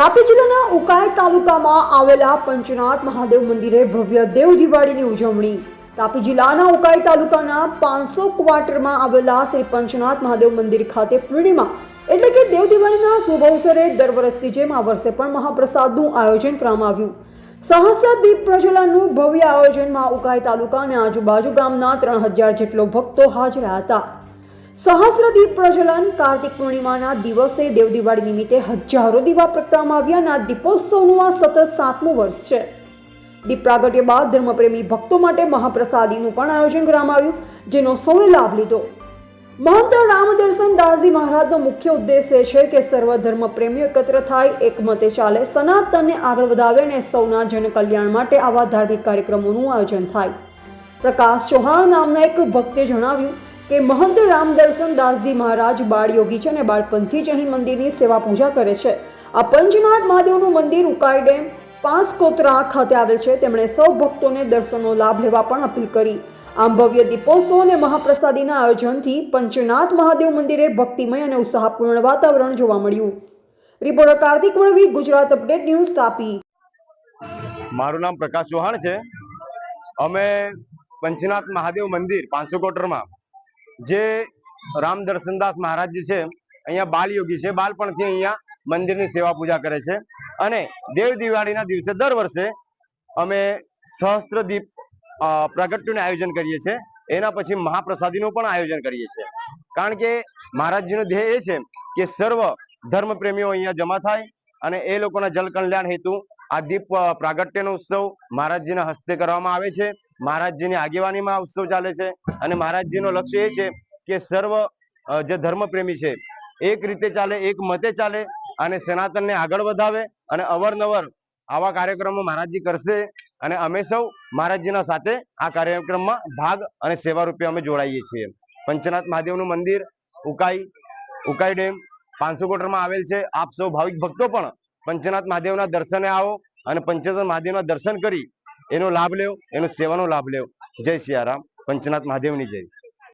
તાપી જિલ્લાના ઉકાઈ તાલુકામાં આવેલા પંચનાથ મહાદેવ મંદિરે ભવ્ય દેવ દિવાળીની ઉજવણી। તાપી જિલ્લાના ઉકાઈ તાલુકાના 500 ક્વાર્ટરમાં આવેલા શ્રી પંચનાથ મહાદેવ મંદિર ખાતે પૂર્ણિમા એટલે કે દેવ દિવાળીના શુભ અવસરે દર વર્ષની જેમ આ વર્ષે પણ મહાપ્રસાદનું આયોજન કરવામાં આવ્યું। સહસ્ત્ર દીપ પ્રજ્વલનનું ભવ્ય આયોજનમાં ઉકાઈ તાલુકા અને આજુબાજુ ગામના 3000 જેટલો ભક્તો હાજર હતા। સહસ્ત્ર દીપ પ્રજ્વલન કાર્તિક પૂર્ણિમાના દિવસે દેવ દિવાળી નિમિત્તે હજારો દીવા પ્રગટાવવામાં આવ્યા અને આ દીપોત્સવનું આ સતત 7મું વર્ષ છે। દીપ પ્રાગટ્ય બાદ ધર્મપ્રેમી ભક્તો માટે મહાપ્રસાદીનું પણ આયોજન કરવામાં આવ્યું, જેનો સૌએ લાભ લીધો। મહંત રામદર્શન દાસજી મહારાજનો મુખ્ય ઉદ્દેશ્ય છે કે સર્વ ધર્મ પ્રેમીઓ એકત્ર થાય, એકમતે ચાલે, સનાતનને આગળ વધાવે અને સૌના જનકલ્યાણ માટે આવા ધાર્મિક કાર્યક્રમોનું આયોજન થાય। પ્રકાશ ચૌહાણ નામના એક ભક્તે જણાવ્યું કે મહંત રામદર્શન દાસજી મહારાજ બાળ યોગી છે અને બાળપણથી જ અહીં મંદિરની સેવા પૂજા કરે છે। આ પંચનાથ મહાદેવનું મંદિર ઉકાઈ ડેમ પાંસકોતરા ખાતે આવેલ છે। તેમણે સૌ ભક્તોને દર્શનનો લાભ લેવા પણ અપીલ કરી। આમ ભવ્ય દીપોત્સવ અને મહાપ્રસાદીના આયોજનથી પંચનાથ મહાદેવ મંદિરે ભક્તિમય અને ઉત્સાહપૂર્ણ વાતાવરણ જોવા મળ્યું। Reporter Kartik Valvi, Gujarat update news, Tapi. મારું નામ પ્રકાશ ચૌહાણ છે। અમે પંચનાથ મહાદેવ મંદિર 500 કોટરમાં જે રામદર્શનદાસ મહારાજજી છે, અહીંયા બાળ યોગી છે, બાળપણથી અહીંયા મંદિરની સેવા પૂજા કરે છે અને દેવ દિવાળીના દિવસે દર વર્ષે અમે સહસ્ત્ર દીપ પ્રાગટ્યનું આયોજન કરીએ છીએ। એના પછી મહાપ્રસાદીનું પણ આયોજન કરીએ છીએ, કારણ કે મહારાજજીનો ધ્યેય એ છે કે સર્વ ધર્મ પ્રેમીઓ અહીંયા જમા થાય અને એ લોકોના જલ કલ્યાણ હેતુ આ દીપ પ્રાગટ્યનો ઉત્સવ મહારાજજીના હસ્તે કરવામાં આવે છે। મહારાજજીની આગેવાનીમાં આ ઉત્સવ ચાલે છે અને મહારાજજીનો લક્ષ્ય એ છે કે સર્વ જે ધર્મ પ્રેમી છે એક રીતે ચાલે, એક મતે ચાલે અને સનાતનને આગળ વધાવે અને અવારનવાર આવા કાર્યક્રમો મહારાજજી કરશે અને અમે સૌ મહારાજજીના સાથે આ કાર્યક્રમમાં ભાગ અને સેવા રૂપે અમે જોડાઈએ છીએ। પંચનાથ મહાદેવનું મંદિર ઉકાઈ ડેમ 500 કોટરમાં આવેલ છે। આપ સૌ ભાવિક ભક્તો પણ પંચનાથ મહાદેવના દર્શને આવો અને પંચનાથ મહાદેવના દર્શન કરી એનો લાભ લેવો, એનો સેવાનો લાભ લેવો। જય સિયારામ, પંચનાથ મહાદેવની જય।